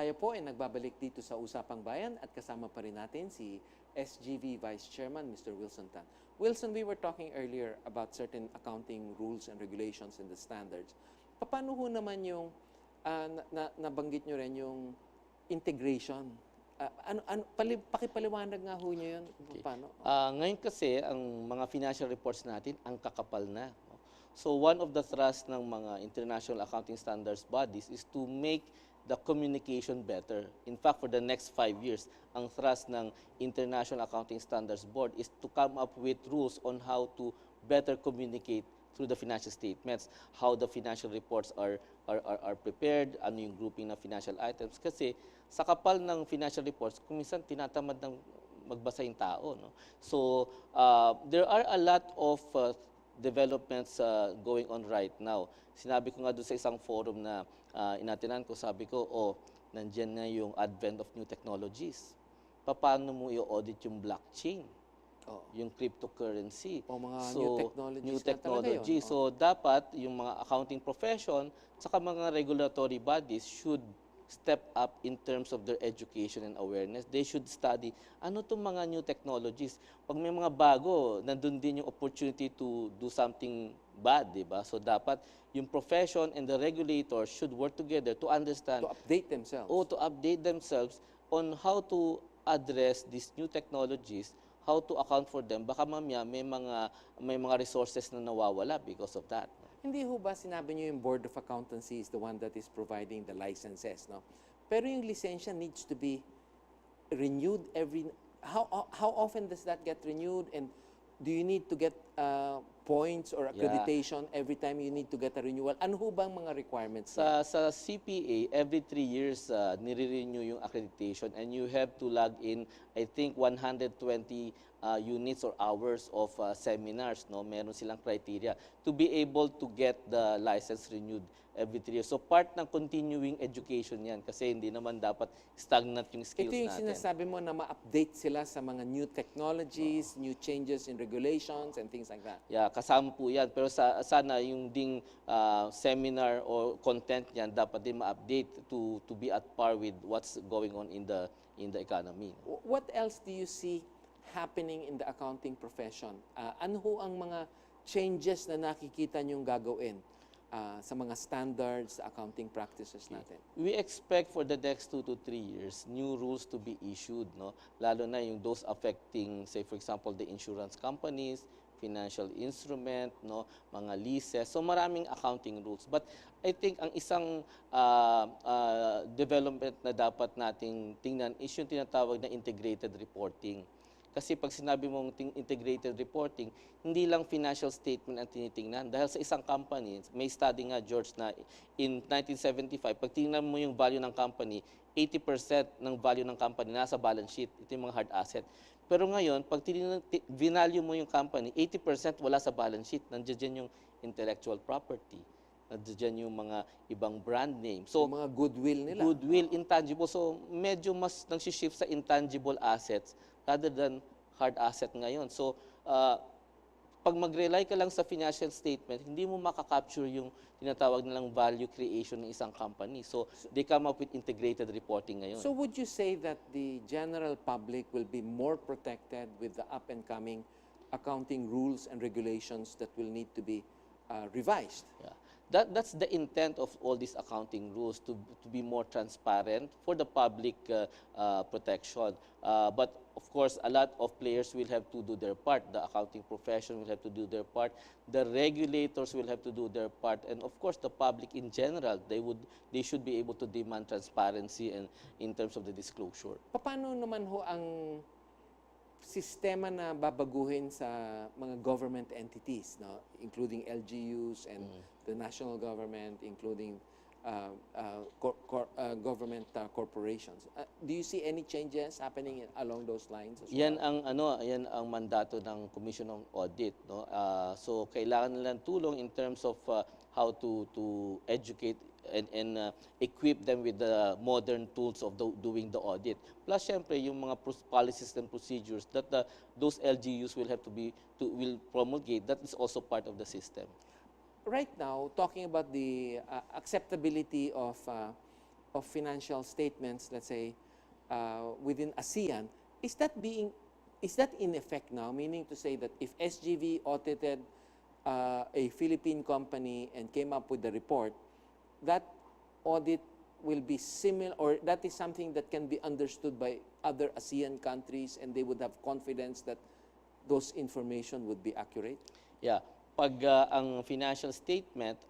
tayo po ay nagbabalik dito sa Usapang Bayan at kasama pa rin natin si SGV Vice Chairman, Mr. Wilson Tan. Wilson, we were talking earlier about certain accounting rules and regulations and the standards. Paano ho naman yung, nabanggit nyo rin yung integration? Pakipaliwanag nga ho nyo yun. Okay. Paano? Ngayon kasi, ang mga financial reports natin, ang kakapal na. So one of the thrusts ng mga international accounting standards bodies is to make the communication better. In fact, for the next 5 years, ang thrust ng International Accounting Standards Board is to come up with rules on how to better communicate through the financial statements, how the financial reports are prepared, ano yung grouping ng financial items. Kasi sa kapal ng financial reports, kuminsan tinatamad ng magbasa yung tao. No? So there are a lot of developments going on right now. Sinabi ko nga doon sa isang forum na inatinan ko, sabi ko, nandiyan na yung advent of new technologies. Paano mo i-audit yung blockchain? Yung cryptocurrency. Mga new technology. So dapat yung mga accounting profession saka mga regulatory bodies should step up in terms of their education and awareness. They should study ano itong mga new technologies. Pag may mga bago, nandun din yung opportunity to do something bad, di ba? So dapat yung profession and the regulators should work together to understand. To update themselves. To update themselves on how to address these new technologies, how to account for them. Baka mamaya may mga resources na nawawala because of that. Hindi ho ba sinabi niyo yung Board of Accountancy is the one that is providing the licenses, no? Pero yung lisensya needs to be renewed every... How often does that get renewed? And do you need to get points or accreditation every time you need to get a renewal? Ano ho bang mga requirements? Sa CPA, every 3 years, nire-renew yung accreditation and you have to log in, I think, 120 units or hours of seminars. No? Meron silang criteria to be able to get the license renewed every 3 years. So part ng continuing education yan kasi hindi naman dapat stagnant yung skills natin. Ito yung sinasabi mo na ma-update sila sa mga new technologies, new changes in regulations and things like that. Yeah, kasama po yan. Pero sana yung ding seminar or content yan dapat din ma-update to be at par with what's going on in the economy. What else do you see happening in the accounting profession? Ano ho ang mga changes na nakikita niyong gagawin sa mga standards, accounting practices natin? We expect for the next 2 to 3 years, new rules to be issued, no? Lalo na yung those affecting, say for example, the insurance companies, financial instrument, no, mga leases. So maraming accounting rules. But I think ang isang development na dapat nating tingnan is yung tinatawag na integrated reporting. Kasi pag sinabi mong integrated reporting, hindi lang financial statement ang tinitingnan. Dahil sa isang company, may study nga, George, na in 1975, pag tingnan mo yung value ng company, 80% ng value ng company nasa balance sheet. Ito yung mga hard asset. Pero ngayon, pag vinalue mo yung company, 80% wala sa balance sheet. Nandiyan yung intellectual property. Nandiyan yung mga ibang brand name. So, yung mga goodwill nila. Goodwill, intangible. So, medyo mas nagsishift sa intangible assets rather than hard asset ngayon. So, pag mag-rely ka lang sa financial statement, hindi mo makakapture yung tinatawag nilang value creation ng isang company. So, they come up with integrated reporting ngayon. So, would you say that the general public will be more protected with the up-and-coming accounting rules and regulations that will need to be revised? Yeah. That's the intent of all these accounting rules, to be more transparent for the public protection. But of course, a lot of players will have to do their part. The accounting profession will have to do their part. The regulators will have to do their part. And of course, the public in general, they should be able to demand transparency and in terms of the disclosure. Paano naman ho ang sistema na babaguhin sa mga government entities, no? Including LGUs and the national government, including government corporations. Do you see any changes happening along those lines as well? Yan ang mandato ng Commission on Audit, no? So kailangan nilang tulong in terms of how to educate and equip them with the modern tools of doing the audit. Plus, syempre, yung mga policies and procedures that those LGUs will have will promulgate, that is also part of the system. Right now, talking about the acceptability of of financial statements, let's say, within ASEAN, is that in effect now? Meaning to say that if SGV audited a Philippine company and came up with the report, that audit will be similar, or that is something that can be understood by other ASEAN countries, and they would have confidence that those information would be accurate? Yeah. Pag ang financial statement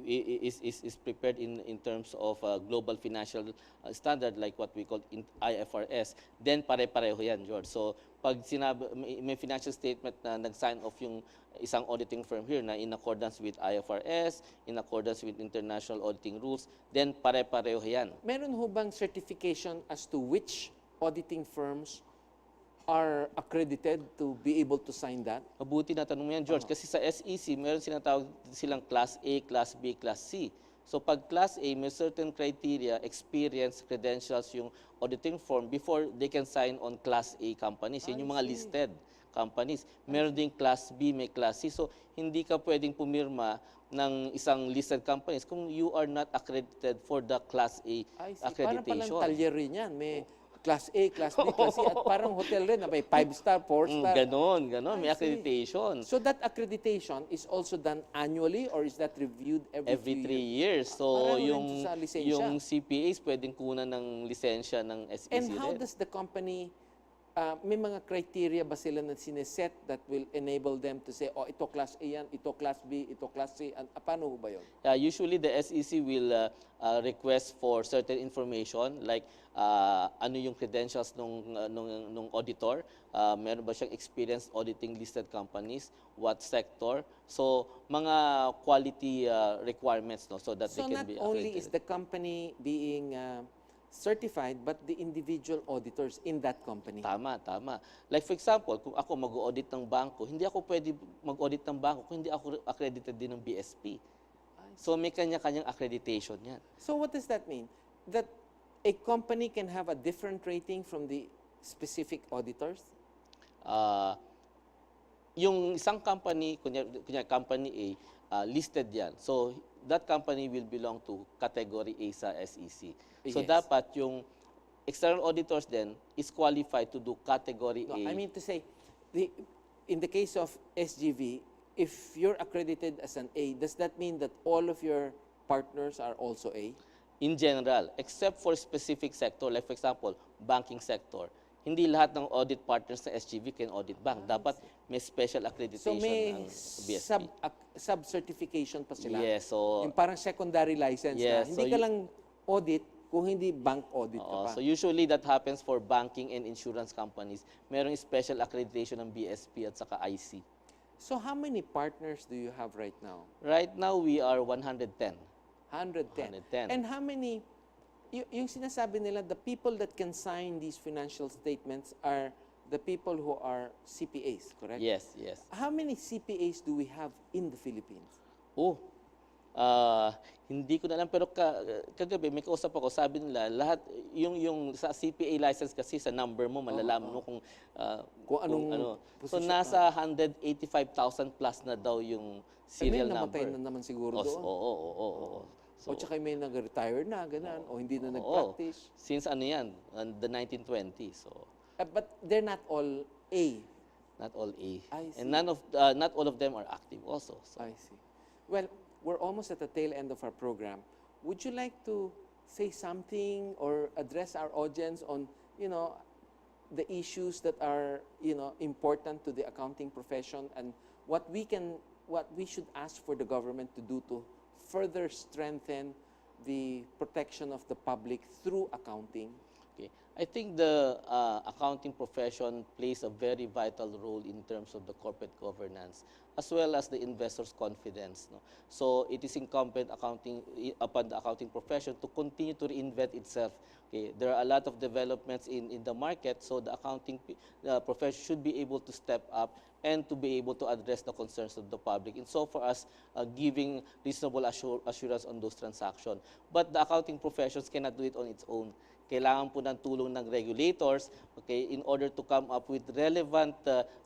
is prepared in terms of global financial standard like what we call IFRS, then pare-pareho yan, George. So pag sinabi, may financial statement na nag-sign off yung isang auditing firm here na in accordance with IFRS, in accordance with international auditing rules, then pare-pareho yan. Meron ho bang certification as to which auditing firms are accredited to be able to sign that? Mabuti na tanong mo yan, George, kasi sa SEC, meron sinatawag silang Class A, Class B, Class C. So pag Class A, may certain criteria, experience, credentials yung auditing firm before they can sign on Class A companies. Yun yung mga listed companies. Meron ding Class B, may Class C. So hindi ka pwedeng pumirma ng isang listed companies kung you are not accredited for the Class A Parang accreditation. palang talyer rin yan. May Class A, Class B, Class C, at parang hotel rin na may 5-star, 4-star. Ganon. May I see. accreditation. So that accreditation is also done annually, or is that reviewed every 3 years. So Pareho rin yung sa lisensya. yung CPAs pwedeng kunan ng lisensya ng SEC And how rin. does the company, may mga criteria ba sila na sineset that will enable them to say, oh, ito Class A yan, ito Class B, ito Class C, paano ba yun? Usually the SEC will request for certain information like ano yung credentials nung auditor, meron ba siyang experience auditing listed companies, what sector. So mga quality requirements, no, so that So they can not be only accredited. is the company being certified, but the individual auditors in that company. Tama. Like for example, kung ako mag-audit ng bangko, hindi ako pwede mag-audit ng bangko kung hindi ako accredited din ng BSP. So may kanya-kanyang accreditation yan. So what does that mean? That a company can have a different rating from the specific auditors? Yung isang company, kunya company A, listed yan. So that company will belong to category A sa SEC. So Yes. dapat yung external auditors then is qualified to do category No, A. I mean to say, in the case of SGV, if you're accredited as an A, does that mean that all of your partners are also A? In general, except for specific sector, like for example, banking sector, hindi lahat ng audit partners sa SGV can audit bank. Dapat may special So accreditation may ng BSP. sub-certification pa sila? Yes, so Yung parang secondary license na. Yes, Hindi so ka lang audit kung hindi bank audit ka pa. So usually that happens for banking and insurance companies. Merong special accreditation ng BSP at saka IC. So how many partners do you have right now? Right now we are 110. 110. 110. And how many, yung sinasabi nila, the people that can sign these financial statements are the people who are CPAs, correct? Yes. How many CPAs do we have in the Philippines? Hindi ko na alam pero kagabi may kausap ako, sabi nila lahat yung sa CPA license kasi sa number mo malalaman mo Kung anong So position nasa 185,000 plus na daw yung serial may number. namatay na naman siguro doon. Oo. O tsaka may nag-retire na, ganun, o hindi na nag-practice. Since yan, the 1920s. So But they're not all A. not all A. I see. And not all of them are active also. So I see. Well, we're almost at the tail end of our program. Would you like to say something or address our audience on, the issues that are, important to the accounting profession, and what we should ask for the government to do to further strengthen the protection of the public through accounting? Okay. I think the accounting profession plays a very vital role in terms of the corporate governance as well as the investors' confidence. No? So it is incumbent upon the accounting profession to continue to reinvent itself. Okay. There are a lot of developments in the market, so the accounting profession should be able to step up and to be able to address the concerns of the public in so far as giving reasonable assurance on those transactions. But the accounting professions cannot do it on its own. Kailangan po ng tulong ng regulators, okay, in order to come up with relevant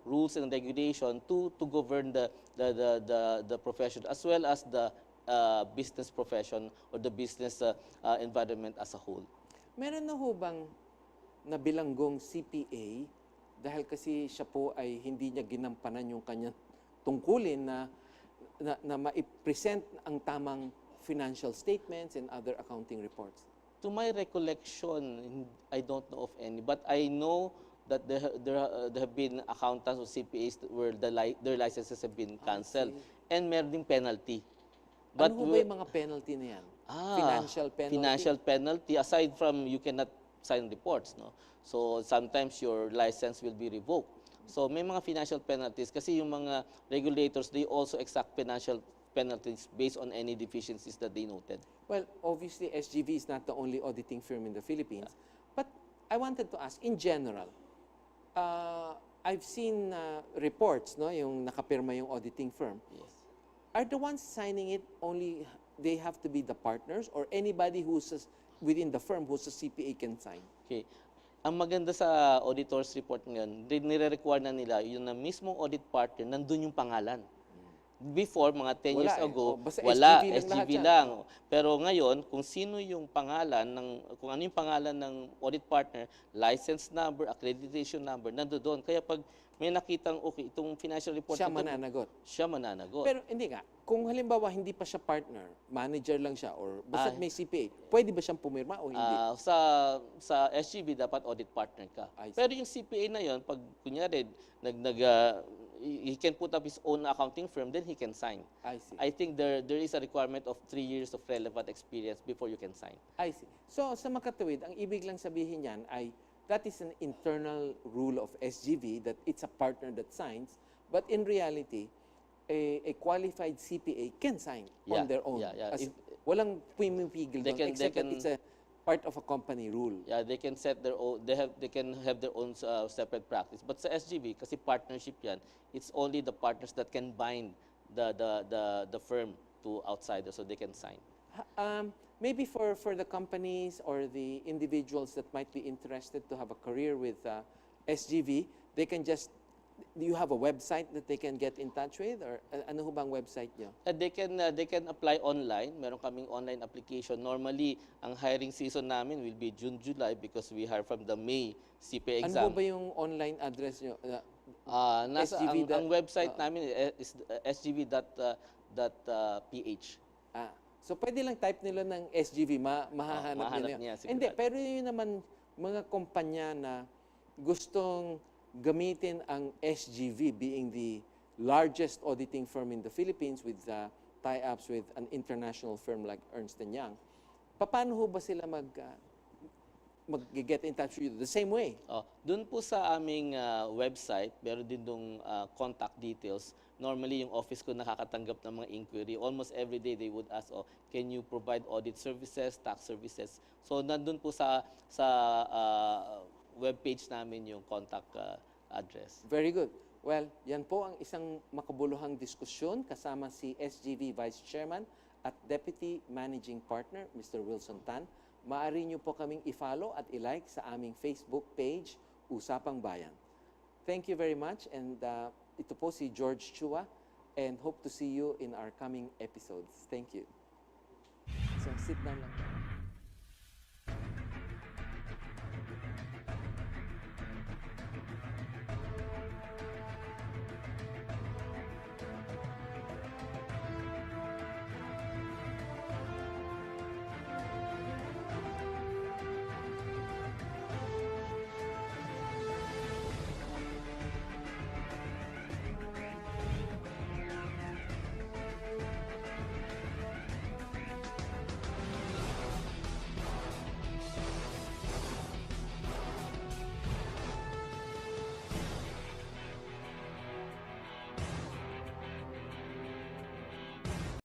rules and regulation to govern the profession as well as the business profession or the business environment as a whole. Meron na ho bang nabilanggong CPA dahil kasi siya po ay hindi niya ginampanan yung kanyang tungkulin na ma-present ang tamang financial statements and other accounting reports? To my recollection, I don't know of any, but I know that there have been accountants or CPAs where their licenses have been canceled and meron ding penalty. Ano ho ba yung mga penalty na yan? Financial penalty? Financial penalty, aside from you cannot sign reports, no? So sometimes your license will be revoked. So may mga financial penalties kasi yung mga regulators, they also exact financial penalties based on any deficiencies that they noted. Well, obviously, SGV is not the only auditing firm in the Philippines. But I wanted to ask, in general, I've seen reports, no, yung nakapirma yung auditing firm. Yes. Are the ones signing it only, they have to be the partners or anybody who's within the firm who's a CPA can sign? Okay. Ang maganda sa auditor's report ngayon, nire-require na nila yung na mismong audit partner, nandun yung pangalan. Before, mga 10 years ago, basta wala, SGV lang lahat SGV yan. lang. Pero ngayon, kung sino yung pangalan, kung ano yung pangalan ng audit partner, license number, accreditation number, nandoon. Kaya pag may nakitang, okay, itong financial report, Siya mananagot. Siya mananagot. Pero hindi nga, kung halimbawa hindi pa siya partner, manager lang siya, or basta may CPA, pwede ba siyang pumirma o hindi? Sa SGV, dapat audit partner ka. I see. Pero yung CPA na yon, pag kunyari, he can put up his own accounting firm, then he can sign. I see. I think there is a requirement of 3 years of relevant experience before you can sign. I see. So, sa makatuwid, ang ibig lang sabihin yan ay that is an internal rule of SGV that it's a partner that signs, but in reality, a qualified CPA can sign on their own. Walang pumipigil doon, except that it's a part of a company rule. Yeah, they can set their own, they can have their own separate practice. But sa SGV, kasi partnership yan, it's only the partners that can bind the firm to outsiders so they can sign. Maybe for the companies or the individuals that might be interested to have a career with SGV, they can just, do you have a website that they can get in touch with? Or ano ho bang website nyo? They can apply online. Meron kaming online application. Normally, ang hiring season namin will be June, July because we hire from the May CPA exam. Ano ho ba yung online address nyo? Ang website namin is sgv.ph. So pwede lang type nila ng SGV, mahahanap nila niya. Hindi, pero yun naman mga kumpanya na gustong gamitin ang SGV being the largest auditing firm in the Philippines with tie-ups with an international firm like Ernst & Young. Paano ho ba sila mag-get in touch with you the same way? Doon po sa aming website, meron din dong contact details. Normally, yung office ko nakakatanggap ng mga inquiry. Almost every day, they would ask, can you provide audit services, tax services? So, nandun po sa webpage namin yung contact address. Very good. Well, yan po ang isang makabuluhang diskusyon kasama si SGV Vice Chairman at Deputy Managing Partner, Mr. Wilson Tan. Maaari nyo po kaming i-follow at i-like sa aming Facebook page, Usapang Bayan. Thank you very much, and ito po si George Chua, and hope to see you in our coming episodes. Thank you. So sit down lang.